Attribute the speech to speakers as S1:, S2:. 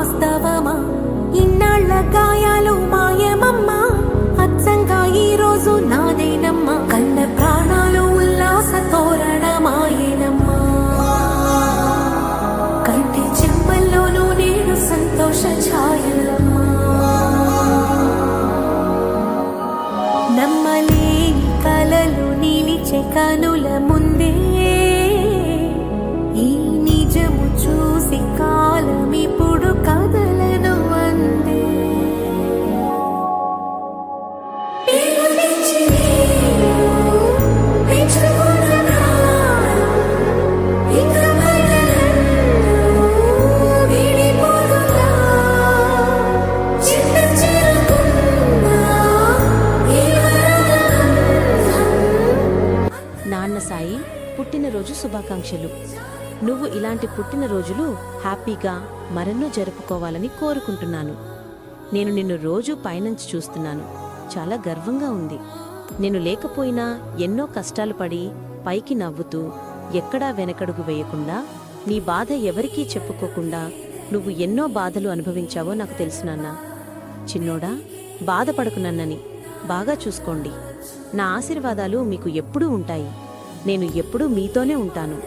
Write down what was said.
S1: వాస్తవమా? ఇన్నాళ్ల గాయాలు మాయమమ్మా, అచ్చంగా ఈ రోజు నాదేనమ్మా. కన్న ప్రాణాలు ఉల్లాస తోరణమాయేనమ్మా. కంటి చెమ్మల్లోనూ నేడు సంతోష ఛాయలమ్మా. నమ్మలేని కలలు నిలిచే కనుల ముందే ఈ నిజము చూసి కాలమిప్పుడు కదలను అందే.
S2: నాన్న సాయి, పుట్టినరోజు శుభాకాంక్షలు. నువ్వు ఇలాంటి పుట్టినరోజులు హ్యాపీగా మరెన్నో జరుపుకోవాలని కోరుకుంటున్నాను. నేను నిన్ను రోజూ పైనుంచి చూస్తున్నాను, చాలా గర్వంగా ఉంది. నేను లేకపోయినా ఎన్నో కష్టాలు పడి పైకి నవ్వుతూ ఎక్కడా వెనకడుగు వేయకుండా, నీ బాధ ఎవరికీ చెప్పుకోకుండా నువ్వు ఎన్నో బాధలు అనుభవించావో నాకు తెలుసు నాన్న. చిన్నోడా, బాధపడకు నన్నని, బాగా చూసుకోండి. నా ఆశీర్వాదాలు మీకు ఎప్పుడూ ఉంటాయి. నేను ఎప్పుడూ మీతోనే ఉంటాను.